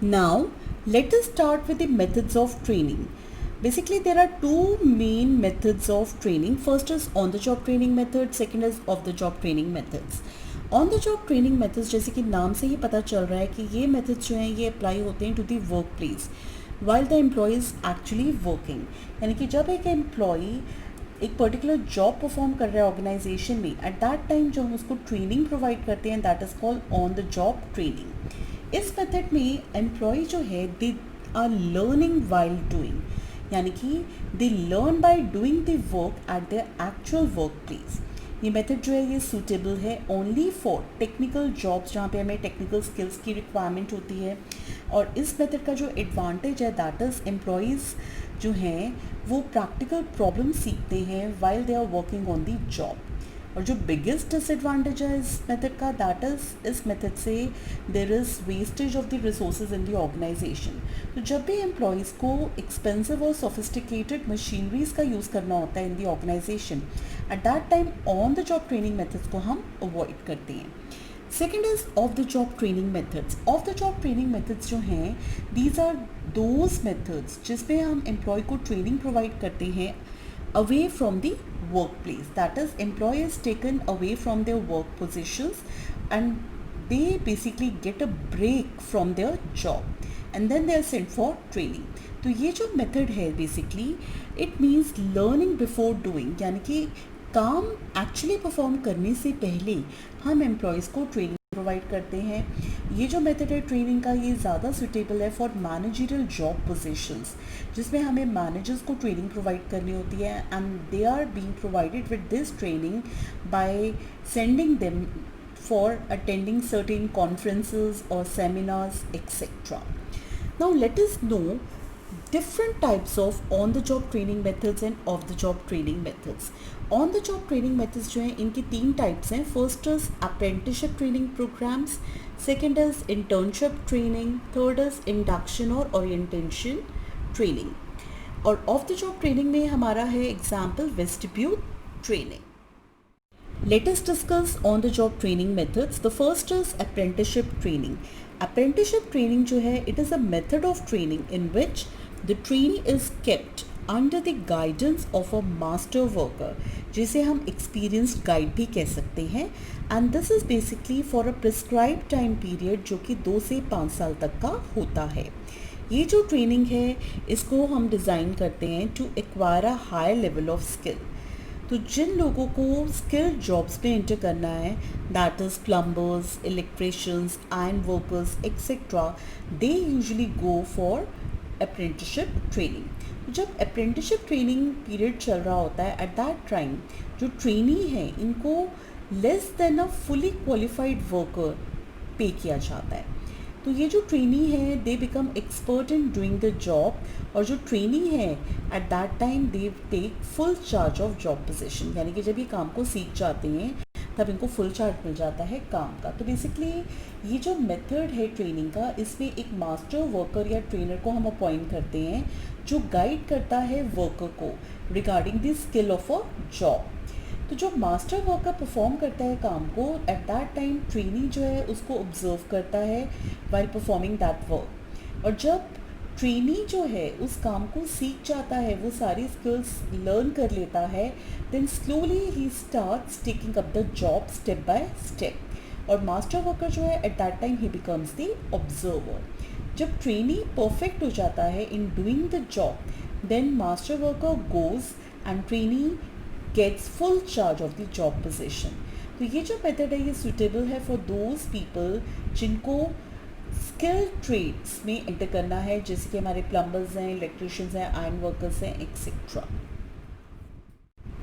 Now, let us start with the methods of training. Basically, there are two main methods of training. First is on-the-job training method, second is off-the-job training methods. On the job training methods, जैसे कि नाम से ही पता चल रहा है कि ये मेथड्स जो हैं ये अप्लाई होते हैं to the work place while the employee is actually working. यानी कि जब एक एम्प्लॉय एक पर्टिकुलर जॉब परफॉर्म कर रहा है ऑर्गेनाइजेशन में, एट दैट टाइम जो हम उसको ट्रेनिंग प्रोवाइड करते हैं that is called on the job training. इस मेथड में एम्प्लॉय जो है they are learning while doing, यानी कि they learn by doing the work at the actual work place. ये मेथड जो है ये सूटेबल है ओनली फॉर टेक्निकल जॉब्स जहाँ पे हमें टेक्निकल स्किल्स की रिक्वायरमेंट होती है। और इस मेथड का जो एडवांटेज है दैट इज़ एम्प्लॉयज़ जो हैं वो प्रैक्टिकल प्रॉब्लम सीखते हैं while they are working on the job. और जो बिगेस्ट डिसएडवांटेज है इस मेथड का दैट इज़ इस मेथड से there is wastage of the resources in the organisation. तो जब भी एम्प्लॉयज़ को एक्सपेंसिव और सोफिस्टिकेटेड मशीनरीज का यूज़ करना होता है in the organisation, at that time on the job training methods को हम अवॉइड करते हैं। Second is off the job training methods. Off the job training methods जो हैं दीज आर दोज मेथड्स जिसमें हम एम्प्लॉय को ट्रेनिंग प्रोवाइड करते हैं away from the workplace, that is employee is taken away from their work positions and they basically get a break from their job and then they are sent for training. तो ये जो method है basically it means learning before doing, यानी कि काम actually perform करने से पहले हम एम्प्लॉयज़ को ट्रेनिंग प्रोवाइड करते हैं। ये जो मेथड है ट्रेनिंग का ये ज़्यादा सुटेबल है फॉर मैनेजरियल जॉब पोजीशंस जिसमें हमें मैनेजर्स को ट्रेनिंग प्रोवाइड करनी होती है and they are being provided with this training by sending them for attending certain conferences और seminars etcetera. Now let us know different types of on the job training methods and off the job training methods. On the job training methods जो हैं इनकी तीन types हैं. First is apprenticeship training programs, second is internship training, third is induction और orientation training. और off the job training में हमारा है example vestibule training. Let us discuss on the job training methods. The first is apprenticeship training. Apprenticeship training जो है it is a method of training in which the trainee is kept under the guidance of a master worker, जिसे हम experienced guide भी कह सकते हैं, and this is basically for a prescribed time period जो कि 2 से 5 साल तक का होता है। ये जो ट्रेनिंग है इसको हम डिज़ाइन करते हैं to acquire a high level of skill. तो जिन लोगों को स्किल जॉब्स में एंटर करना है that is plumbers, electricians, iron workers etcetera, they usually go for apprenticeship training. जब अप्रेंटिसशिप ट्रेनिंग पीरियड चल रहा होता है एट दैट टाइम जो ट्रेनी है इनको less than a fully qualified worker पे किया जाता है। तो ये जो ट्रेनी है they become expert in doing the job, और जो ट्रेनी है at that time they take full charge of job position, यानी कि जब ये काम को सीख जाते हैं तब इनको फुल चार्ज मिल जाता है काम का। तो बेसिकली ये जो मेथड है ट्रेनिंग का इसमें एक मास्टर वर्कर या ट्रेनर को हम अपॉइंट करते हैं जो गाइड करता है वर्कर को regarding the skill of a job. तो जो मास्टर वर्कर परफॉर्म करता है काम को एट दैट टाइम ट्रेनी जो है उसको ऑब्जर्व करता है वाइल परफॉर्मिंग दैट वर्क, और जब ट्रेनी जो है उस काम को सीख जाता है, वो सारी स्किल्स लर्न कर लेता है, देन स्लोली ही starts taking up the job step by step, और मास्टर वर्कर जो है एट दैट टाइम ही बिकम्स द ऑब्जर्वर। जब ट्रेनी परफेक्ट हो जाता है in doing the job then master worker goes and trainee gets full charge of the job position. तो ये जो मेथड है ये सूटेबल है फॉर दोज पीपल जिनको स्किल ट्रेड्स में एंटर करना है, जैसे कि हमारे प्लम्बर्स हैं, इलेक्ट्रिशियंस हैं, आयरन वर्कर्स हैं etcetera.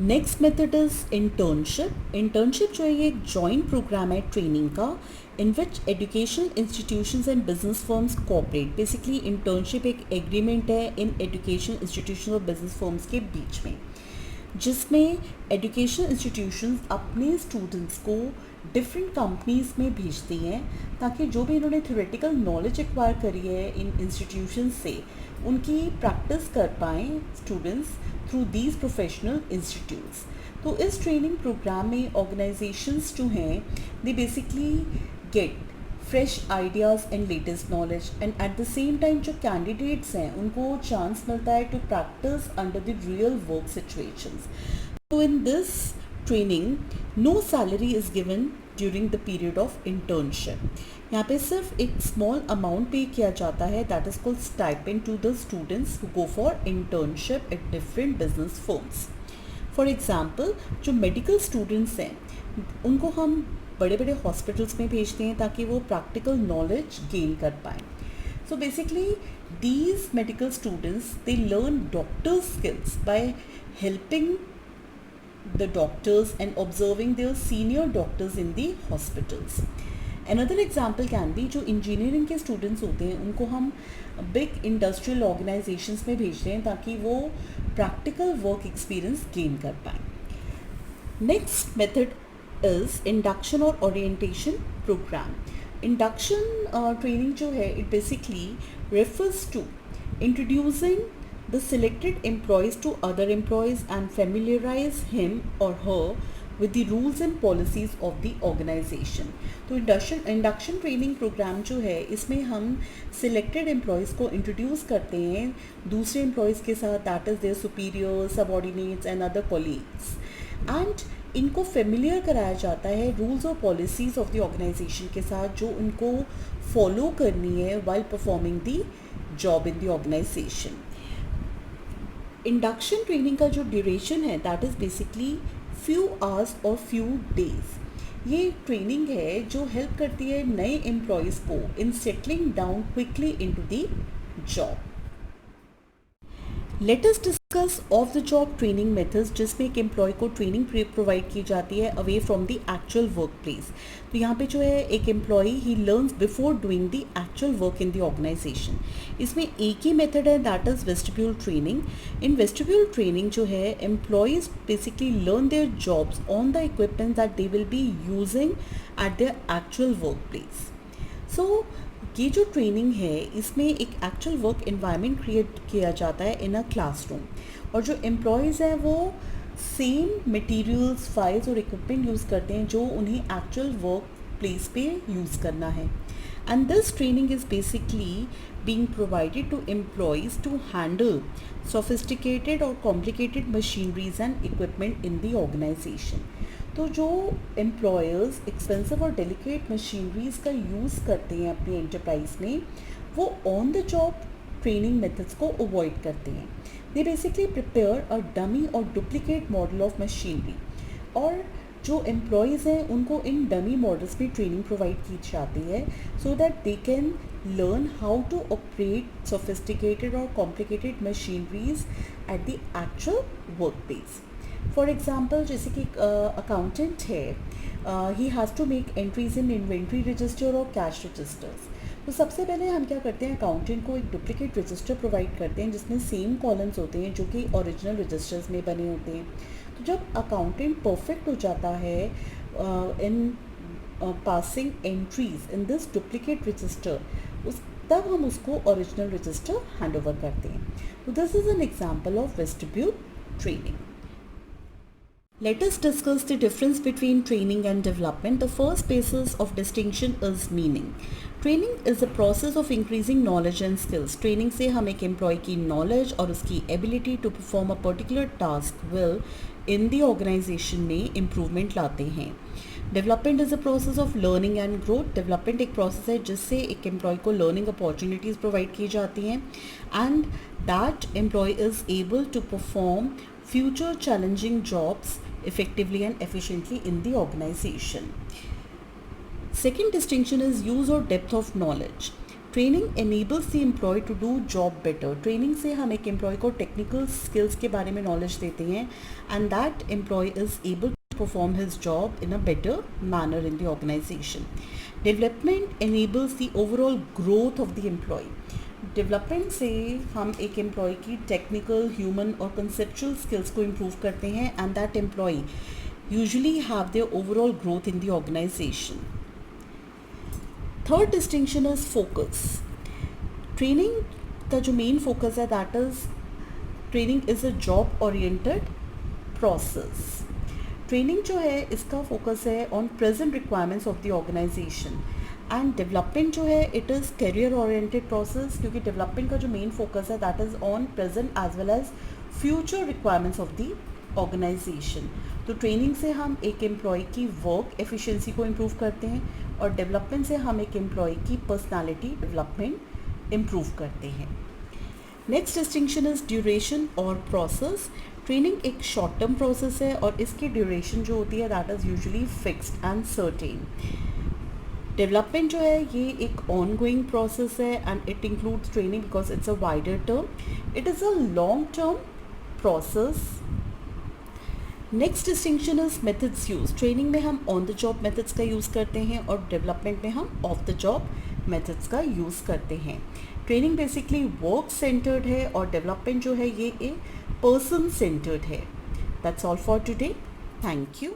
Next method is internship. Internship जो है ये एक जॉइंट प्रोग्राम है ट्रेनिंग का in which educational institutions and business firms cooperate. Basically internship एक एग्रीमेंट है इन एजुकेशनल इंस्टीट्यूशन और बिजनेस फर्म्स के बीच में, जिसमें एजुकेशनल इंस्टीट्यूशंस अपने स्टूडेंट्स को डिफरेंट कंपनीज़ में भेजती हैं ताकि जो भी इन्होंने थ्योरेटिकल नॉलेज एक्वायर करी है इन इंस्टीट्यूशंस से उनकी प्रैक्टिस कर पाएँ students through these professional institutes. तो इस ट्रेनिंग प्रोग्राम में ऑर्गेनाइजेशंस जो हैं they basically get fresh ideas and latest knowledge, and at the same time जो कैंडिडेट्स हैं उनको चांस मिलता है to practice under the real work situations. So in this training, no salary is given during the period of internship. यहाँ पे सिर्फ एक small amount पे किया जाता है, that is called stipend to the students who go for internship at different business firms. For example, जो medical students हैं उनको हम बड़े बड़े हॉस्पिटल्स में भेजते हैं ताकि वो प्रैक्टिकल नॉलेज गेन कर पाएँ. So basically these medical students, they learn doctor skills by helping the doctors and observing their senior doctors in the hospitals. Another example can be जो इंजीनियरिंग के स्टूडेंट्स होते हैं उनको हम बिग इंडस्ट्रियल ऑर्गेनाइजेशंस में भेज रहे हैं ताकि वो प्रैक्टिकल वर्क एक्सपीरियंस गेन कर पाएँ. नेक्स्ट मेथड इज़ इंडक्शन और ओरिएंटेशन प्रोग्राम. इंडक्शन ट्रेनिंग जो है it basically refers to introducing the selected employees to other employees and familiarize him or her with the rules and policies of the organization. तो induction training programme जो है इसमें हम selected employees को introduce करते हैं दूसरे एम्प्लॉयज़ के साथ, that is their superiors, subordinates and other colleagues, and इनको फेमिलियर कराया जाता है रूल्स और पॉलिसीज़ ऑफ द ऑर्गेनाइजेशन के साथ जो उनको फॉलो करनी है while performing the job in the organisation. Induction training का जो ड्यूरेशन है that is basically few hours और फ्यू डेज. ये ट्रेनिंग है जो हेल्प करती है नए एम्प्लॉयज़ को in settling down quickly into the job. Let us discuss off the job training methods जिसमें एक एम्प्लॉय को ट्रेनिंग प्रोवाइड की जाती है away from the actual work place. तो यहाँ पे जो है एक employee he learns before doing the actual work in the organisation. इसमें एक ही मेथड है that is vestibule training. In vestibule training जो है employees basically learn their jobs on the equipment that they will be using at their actual work place. So ये जो training है इसमें एक एक्चुअल वर्क एनवायरनमेंट क्रिएट किया जाता है इन अ क्लासरूम, और जो एम्प्लॉयज़ हैं वो सेम मटेरियल्स, फाइल्स और इक्विपमेंट यूज़ करते हैं जो उन्हें एक्चुअल वर्क प्लेस पे यूज़ करना है. And this training is basically being provided to employees to handle sophisticated or complicated machineries and equipment in the organization. तो जो एम्प्लॉयर्स एक्सपेंसिव और डेलिकेट मशीनरीज़ का यूज़ करते हैं अपनी एंटरप्राइज में वो on the job training methods को अवॉइड करते हैं. They basically prepare a dummy और डुप्लीकेट मॉडल ऑफ मशीनरी, और जो एम्प्लॉयज़ हैं उनको इन डमी मॉडल्स में ट्रेनिंग प्रोवाइड की जाती है so that they can learn how to operate sophisticated or complicated machineries at the actual workplace. For example, जैसे कि accountant है, he has to make entries in inventory register और cash registers. तो सबसे पहले हम क्या करते हैं, अकाउंटेंट को एक डुप्लीकेट रजिस्टर प्रोवाइड करते हैं जिसमें सेम कॉलम्स होते हैं जो कि ओरिजिनल रजिस्टर्स में बने होते हैं. तो जब अकाउंटेंट परफेक्ट हो जाता है इन passing entries in this duplicate register, तब हम उसको ओरिजिनल रजिस्टर हैंड ओवर करते हैं. तो this is an example of vestibule training. Let us discuss the difference between training and development. The first basis of distinction is meaning. Training is a process of increasing knowledge and skills. Training से हम एक employee की knowledge और उसकी ability to perform a particular task will in the organization में improvement लाते हैं. Development is a process of learning and growth. Development एक process है जिससे एक एम्प्लॉय को लर्निंग अपॉर्चुनिटीज़ प्रोवाइड की जाती हैं and that employee is able to perform future challenging jobs effectively and efficiently in the organization. Second distinction is use or depth of knowledge. Training enables the employee to do job better. Training से हम एक employee को technical skills के बारे में knowledge देते हैं and that employee is able to perform his job in a better manner in the organization. Development enables the overall growth of the employee. Development से हम एक एम्प्लॉय की टेक्निकल, ह्यूमन और कंसेप्चुअल स्किल्स को improve करते हैं and that employee usually have their overall growth in the organisation. Third distinction is focus. Training का जो मेन फोकस है that is training is a job oriented process. Training जो है इसका फोकस है on present requirements of the organisation and development जो है it is career oriented process, क्योंकि डेवलपमेंट का जो मेन फोकस है that is on present as well as future requirements of the organisation. तो ट्रेनिंग से हम एक एम्प्लॉय की वर्क एफिशिएंसी को इम्प्रूव करते हैं और डेवलपमेंट से हम एक एम्प्लॉय की पर्सनालिटी डेवलपमेंट इम्प्रूव करते हैं। नेक्स्ट डिस्टिंक्शन इज ड्यूरेशन और प्रोसेस। ट्रेनिंग एक शॉर्ट टर्म प्रोसेस है और इसकी ड्यूरेशन जो होती है that is usually fixed and certain. Development जो है ये एक ऑन गोइंग प्रोसेस है and it includes training because it's a wider term, it is a long term process. Next distinction is methods use. Training में हम on the job methods का use करते हैं और डेवलपमेंट में हम ऑफ द जॉब मेथड्स का use करते हैं। ट्रेनिंग बेसिकली वर्क सेंटर्ड है और डेवलपमेंट जो है ये एक पर्सन सेंटर्ड है। That's all for today. Thank you.